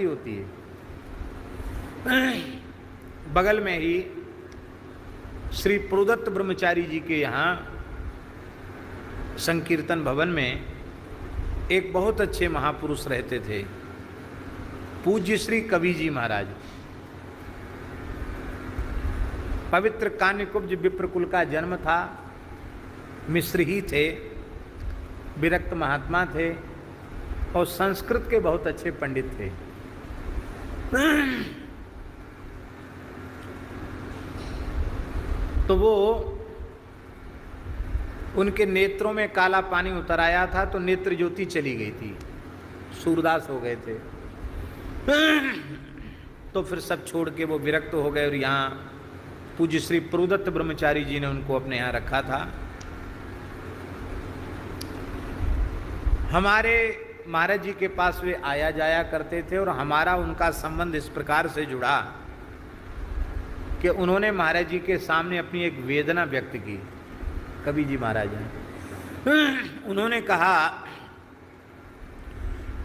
होती है। बगल में ही श्री प्रोदत्त ब्रह्मचारी जी के यहाँ संकीर्तन भवन में एक बहुत अच्छे महापुरुष रहते थे, पूज्य श्री कवि जी महाराज। पवित्र कान्यकुब्ज विप्रकुल का जन्म था, मिस्र ही थे, विरक्त महात्मा थे और संस्कृत के बहुत अच्छे पंडित थे। तो वो उनके नेत्रों में काला पानी उतर आया था, तो नेत्र ज्योति चली गई थी, सूरदास हो गए थे। तो फिर सब छोड़ के वो विरक्त हो गए और यहाँ पूज्य श्री प्रोदत्त ब्रह्मचारी जी ने उनको अपने यहाँ रखा था। हमारे महाराज जी के पास वे आया जाया करते थे और हमारा उनका संबंध इस प्रकार से जुड़ा कि उन्होंने महाराज जी के सामने अपनी एक वेदना व्यक्त की। कवि जी महाराज हैं, उन्होंने कहा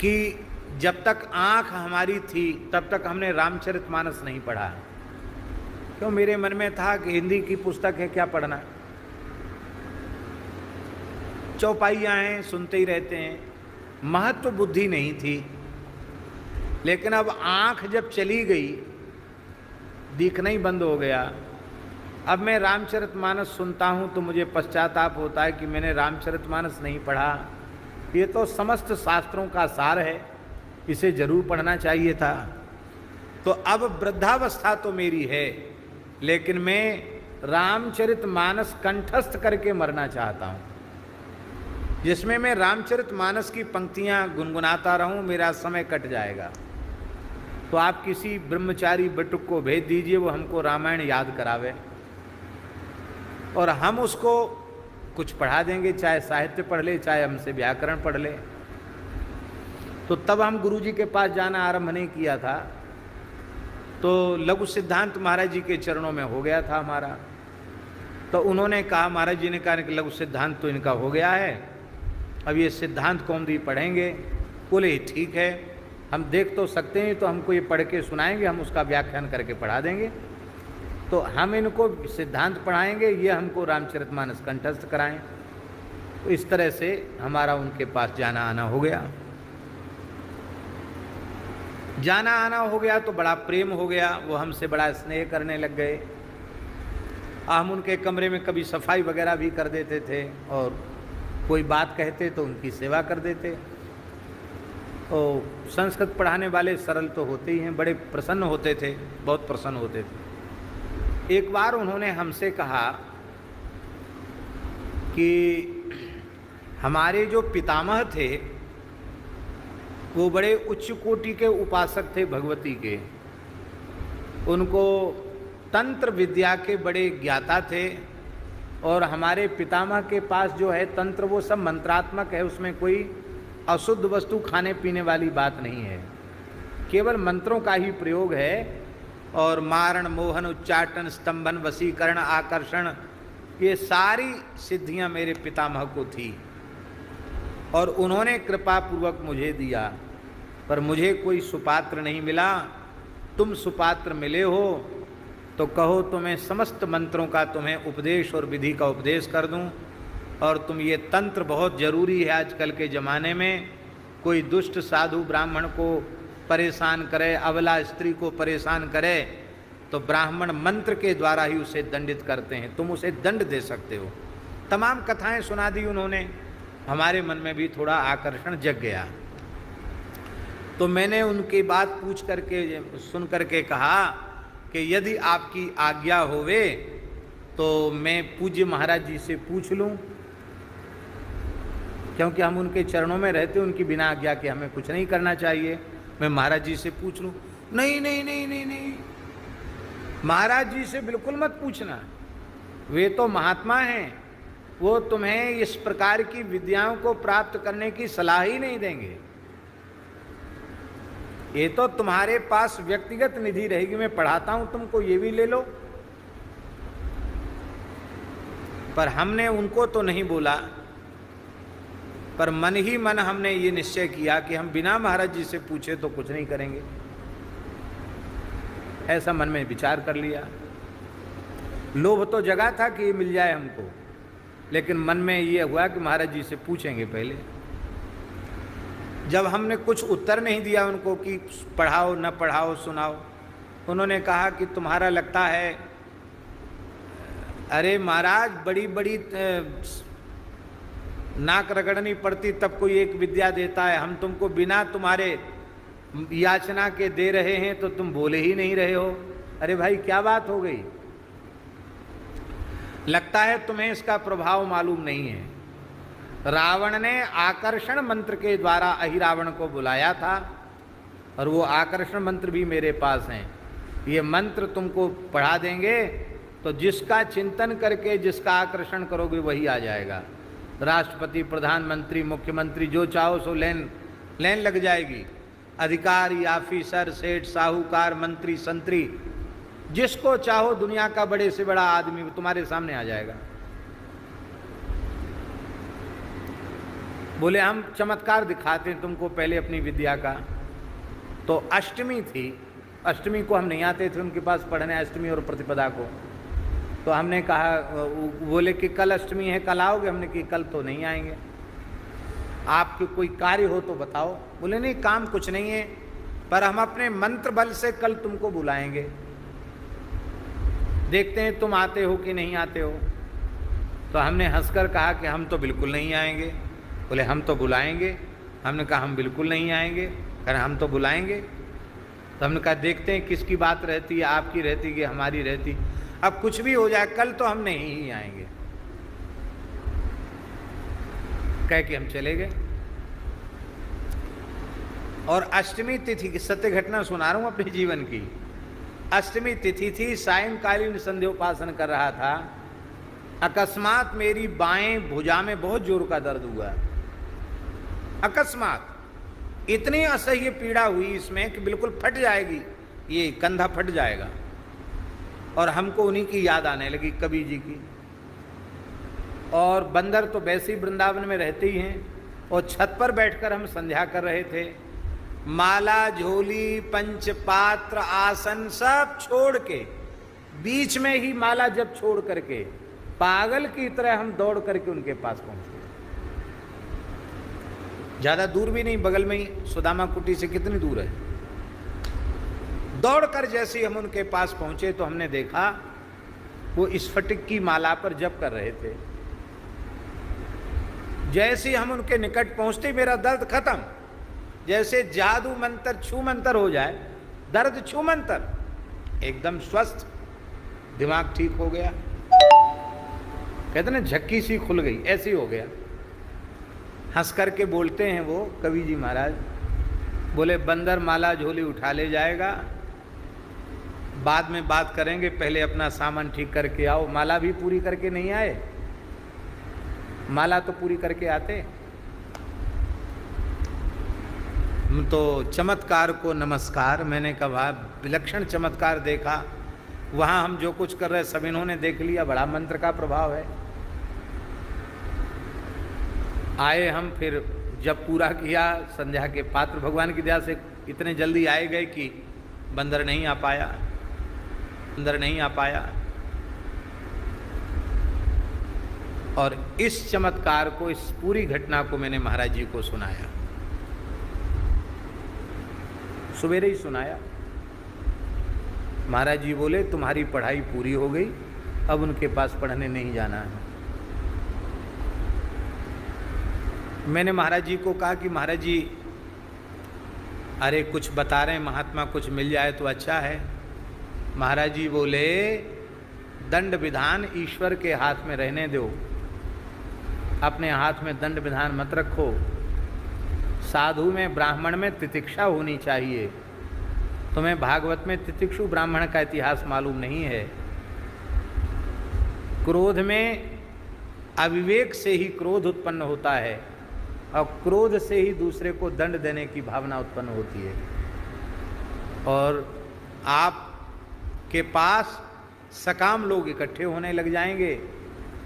कि जब तक आंख हमारी थी तब तक हमने रामचरितमानस नहीं पढ़ा। क्यों? मेरे मन में था कि हिंदी की पुस्तक है, क्या पढ़ना, चौपाइयाँ हैं, सुनते ही रहते हैं, महत्व बुद्धि नहीं थी। लेकिन अब आंख जब चली गई, दिखना ही बंद हो गया। अब मैं रामचरितमानस सुनता हूँ तो मुझे पश्चाताप होता है कि मैंने रामचरितमानस नहीं पढ़ा। ये तो समस्त शास्त्रों का सार है, इसे जरूर पढ़ना चाहिए था। तो अब वृद्धावस्था तो मेरी है, लेकिन मैं रामचरितमानस कंठस्थ करके मरना चाहता हूँ, जिसमें मैं रामचरितमानस की पंक्तियाँ गुनगुनाता रहूँ, मेरा समय कट जाएगा। तो आप किसी ब्रह्मचारी बटुक को भेज दीजिए, वो हमको रामायण याद करावे और हम उसको कुछ पढ़ा देंगे, चाहे साहित्य पढ़ ले, चाहे हमसे व्याकरण पढ़ ले। तो तब हम गुरु जी के पास जाना आरंभ नहीं किया था, तो लघु सिद्धांत महाराज जी के चरणों में हो गया था हमारा। तो उन्होंने कहा, महाराज जी ने कहा कि लघु सिद्धांत तो इनका हो गया है, अब ये सिद्धांत कौमुदी पढ़ेंगे। बोले ठीक है, हम देख तो सकते हैं, तो हमको ये पढ़ के सुनाएंगे, हम उसका व्याख्यान करके पढ़ा देंगे। तो हम इनको सिद्धांत पढ़ाएंगे, ये हमको रामचरितमानस कंठस्थ कराएं। तो इस तरह से हमारा उनके पास जाना आना हो गया। जाना आना हो गया तो बड़ा प्रेम हो गया, वो हमसे बड़ा स्नेह करने लग गए। हम उनके कमरे में कभी सफाई वगैरह भी कर देते थे और कोई बात कहते तो उनकी सेवा कर देते। और संस्कृत पढ़ाने वाले सरल तो होते ही हैं, बड़े प्रसन्न होते थे, बहुत प्रसन्न होते थे। एक बार उन्होंने हमसे कहा कि हमारे जो पितामह थे वो बड़े उच्च कोटि के उपासक थे भगवती के, उनको तंत्र विद्या के बड़े ज्ञाता थे। और हमारे पितामह के पास जो है तंत्र, वो सब मंत्रात्मक है, उसमें कोई अशुद्ध वस्तु खाने पीने वाली बात नहीं है, केवल मंत्रों का ही प्रयोग है। और मारण, मोहन, उच्चाटन, स्तंभन, वशीकरण, आकर्षण, ये सारी सिद्धियां मेरे पितामह को थी और उन्होंने कृपा पूर्वक मुझे दिया। पर मुझे कोई सुपात्र नहीं मिला। तुम सुपात्र मिले हो तो कहो, तुम्हें समस्त मंत्रों का तुम्हें उपदेश और विधि का उपदेश कर दूं। और तुम ये तंत्र बहुत जरूरी है आजकल के ज़माने में। कोई दुष्ट साधु ब्राह्मण को परेशान करे, अबला स्त्री को परेशान करे, तो ब्राह्मण मंत्र के द्वारा ही उसे दंडित करते हैं, तुम उसे दंड दे सकते हो। तमाम कथाएं सुना दी उन्होंने, हमारे मन में भी थोड़ा आकर्षण जग गया। तो मैंने उनकी बात पूछ करके, सुन करके कहा कि यदि आपकी आज्ञा होवे तो मैं पूज्य महाराज जी से पूछ लूं, क्योंकि हम उनके चरणों में रहते, उनकी बिना आज्ञा के हमें कुछ नहीं करना चाहिए। मैं महाराज जी से पूछ लूं? नहीं नहीं नहीं नहीं नहीं, महाराज जी से बिल्कुल मत पूछना, वे तो महात्मा हैं, वो तुम्हें इस प्रकार की विद्याओं को प्राप्त करने की सलाह ही नहीं देंगे। ये तो तुम्हारे पास व्यक्तिगत निधि रहेगी, मैं पढ़ाता हूं तुमको, ये भी ले लो। पर हमने उनको तो नहीं बोला, पर मन ही मन हमने ये निश्चय किया कि हम बिना महाराज जी से पूछे तो कुछ नहीं करेंगे। ऐसा मन में विचार कर लिया। लोभ तो जगा था कि ये मिल जाए हमको, लेकिन मन में ये हुआ कि महाराज जी से पूछेंगे पहले। जब हमने कुछ उत्तर नहीं दिया उनको कि पढ़ाओ न पढ़ाओ सुनाओ, उन्होंने कहा कि तुम्हारा लगता है, अरे महाराज बड़ी बड़ी नाक रगड़नी पड़ती तब कोई एक विद्या देता है, हम तुमको बिना तुम्हारे याचना के दे रहे हैं तो तुम बोले ही नहीं रहे हो। अरे भाई क्या बात हो गई, लगता है तुम्हें इसका प्रभाव मालूम नहीं है। रावण ने आकर्षण मंत्र के द्वारा अहिरावण को बुलाया था, और वो आकर्षण मंत्र भी मेरे पास हैं। ये मंत्र तुमको पढ़ा देंगे तो जिसका चिंतन करके जिसका आकर्षण करोगे वही आ जाएगा। राष्ट्रपति, प्रधानमंत्री, मुख्यमंत्री, जो चाहो सो लेन लग जाएगी। अधिकारी, ऑफिसर, सेठ, साहूकार, मंत्री, संतरी, जिसको चाहो दुनिया का बड़े से बड़ा आदमी तुम्हारे सामने आ जाएगा। बोले हम चमत्कार दिखाते हैं तुमको पहले अपनी विद्या का। तो अष्टमी थी, अष्टमी को हम नहीं आते थे उनके पास पढ़ने, अष्टमी और प्रतिपदा को। तो हमने कहा, बोले कि कल अष्टमी है, कल आओगे? हमने कि कल तो नहीं आएंगे, आपके कोई कार्य हो तो बताओ। बोले नहीं, काम कुछ नहीं है, पर हम अपने मंत्र बल से कल तुमको बुलाएंगे, देखते हैं तुम आते हो कि नहीं आते हो। तो हमने हंसकर कहा कि हम तो बिल्कुल नहीं आएंगे। बोले हम तो बुलाएंगे। हमने कहा हम बिल्कुल नहीं आएंगे। कह हम तो बुलाएंगे। तो हमने कहा देखते हैं किसकी बात रहती है, आपकी रहती कि हमारी रहती। अब कुछ भी हो जाए, कल तो हम नहीं ही आएंगे, कह के हम चले गए। और अष्टमी तिथि की सत्य घटना सुना रहा हूं अपने जीवन की। अष्टमी तिथि थी, सायंकालीन संध्योपासन कर रहा था। अकस्मात मेरी बाएं भुजा में बहुत जोर का दर्द हुआ। अकस्मात इतनी असह्य पीड़ा हुई इसमें कि बिल्कुल फट जाएगी, ये कंधा फट जाएगा। और हमको उन्हीं की याद आने लगी, कबीर जी की। और बंदर तो वैसे ही वृंदावन में रहते ही हैं, और छत पर बैठकर हम संध्या कर रहे थे। माला, झोली, पंचपात्र, आसन सब छोड़ के, बीच में ही माला जब छोड़ करके पागल की तरह हम दौड़ करके उनके पास पहुंचे। ज्यादा दूर भी नहीं, बगल में ही, सुदामा कुटी से कितनी दूर है। दौड़कर जैसे ही हम उनके पास पहुंचे तो हमने देखा वो स्फटिक की माला पर जप कर रहे थे। जैसे ही हम उनके निकट पहुंचते मेरा दर्द खत्म, जैसे जादू मंत्र छू मंत्र हो जाए, दर्द छू मंत्र, एकदम स्वस्थ, दिमाग ठीक हो गया। कहते ना झक्की सी खुल गई, ऐसी हो गया। हंस करके बोलते हैं वो कवि जी महाराज, बोले बंदर माला झोली उठा ले जाएगा, बाद में बात करेंगे, पहले अपना सामान ठीक करके आओ। माला भी पूरी करके नहीं आए, माला तो पूरी करके आते। तो चमत्कार को नमस्कार। मैंने कहा विलक्षण चमत्कार देखा। वहाँ हम जो कुछ कर रहे सब इन्होंने देख लिया, बड़ा मंत्र का प्रभाव है। आए हम, फिर जब पूरा किया संध्या के पात्र भगवान की दया से इतने जल्दी आए गए कि बंदर नहीं आ पाया, बंदर नहीं आ पाया। और इस चमत्कार को, इस पूरी घटना को मैंने महाराज जी को सुनाया, सवेरे ही सुनाया। महाराज जी बोले तुम्हारी पढ़ाई पूरी हो गई, अब उनके पास पढ़ने नहीं जाना है। मैंने महाराज जी को कहा कि महाराज जी अरे कुछ बता रहे हैं महात्मा, कुछ मिल जाए तो अच्छा है। महाराज जी बोले दंड विधान ईश्वर के हाथ में रहने दो, अपने हाथ में दंड विधान मत रखो। साधु में, ब्राह्मण में तितिक्षा होनी चाहिए। तुम्हें भागवत में तितिक्षु ब्राह्मण का इतिहास मालूम नहीं है। क्रोध में अविवेक से ही क्रोध उत्पन्न होता है, और क्रोध से ही दूसरे को दंड देने की भावना उत्पन्न होती है। और आपके पास सकाम लोग इकट्ठे होने लग जाएंगे,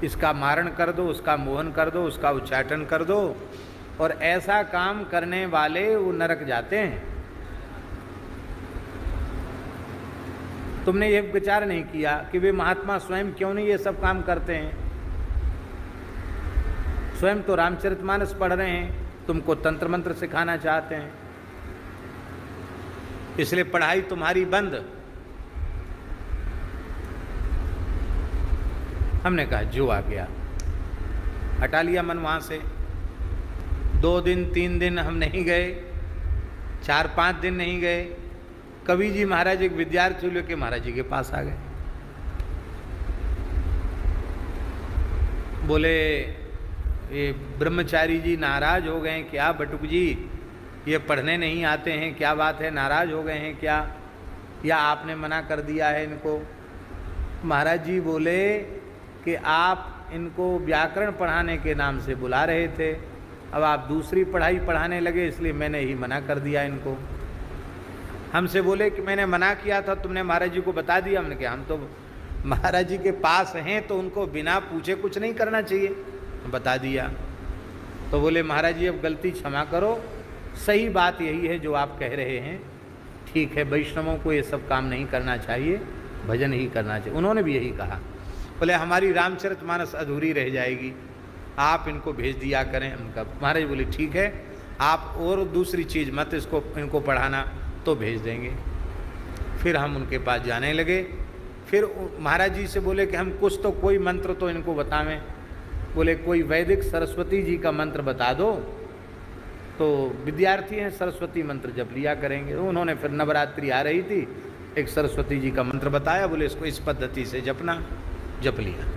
इसका मारण कर दो, उसका मोहन कर दो, उसका उच्चाटन कर दो, और ऐसा काम करने वाले वो नरक जाते हैं। तुमने ये विचार नहीं किया कि वे महात्मा स्वयं क्यों नहीं ये सब काम करते हैं। स्वयं तो रामचरितमानस पढ़ रहे हैं, तुमको तंत्र मंत्र सिखाना चाहते हैं, इसलिए पढ़ाई तुम्हारी बंद। हमने कहा जो आ गया, हटा लिया मन वहां से। 2 दिन 3 दिन हम नहीं गए, 4-5 दिन नहीं गए। कवि जी महाराज एक विद्यार्थी लेके महाराज जी के पास आ गए, बोले ये ब्रह्मचारी जी नाराज हो गए हैं क्या बटुक जी, ये पढ़ने नहीं आते हैं, क्या बात है, नाराज हो गए हैं क्या, या आपने मना कर दिया है इनको। महाराज जी बोले कि आप इनको व्याकरण पढ़ाने के नाम से बुला रहे थे, अब आप दूसरी पढ़ाई पढ़ाने लगे, इसलिए मैंने ही मना कर दिया इनको। हमसे बोले कि मैंने मना किया था, तुमने महाराज जी को बता दिया। हमने कहा हम तो महाराज जी के पास हैं तो उनको बिना पूछे कुछ नहीं करना चाहिए, बता दिया। तो बोले महाराज जी अब गलती क्षमा करो, सही बात यही है जो आप कह रहे हैं, ठीक है, वैष्णवों को ये सब काम नहीं करना चाहिए, भजन ही करना चाहिए। उन्होंने भी यही कहा, बोले हमारी रामचरितमानस अधूरी रह जाएगी, आप इनको भेज दिया करें। उनका महाराज बोले ठीक है, आप और दूसरी चीज़ मत इनको पढ़ाना, तो भेज देंगे। फिर हम उनके पास जाने लगे। फिर महाराज जी से बोले कि हम कुछ तो कोई मंत्र तो इनको बतावें। बोले कोई वैदिक सरस्वती जी का मंत्र बता दो, तो विद्यार्थी हैं, सरस्वती मंत्र जप लिया करेंगे। तो उन्होंने फिर नवरात्रि आ रही थी, एक सरस्वती जी का मंत्र बताया, बोले इसको इस पद्धति से जपना, जप लिया।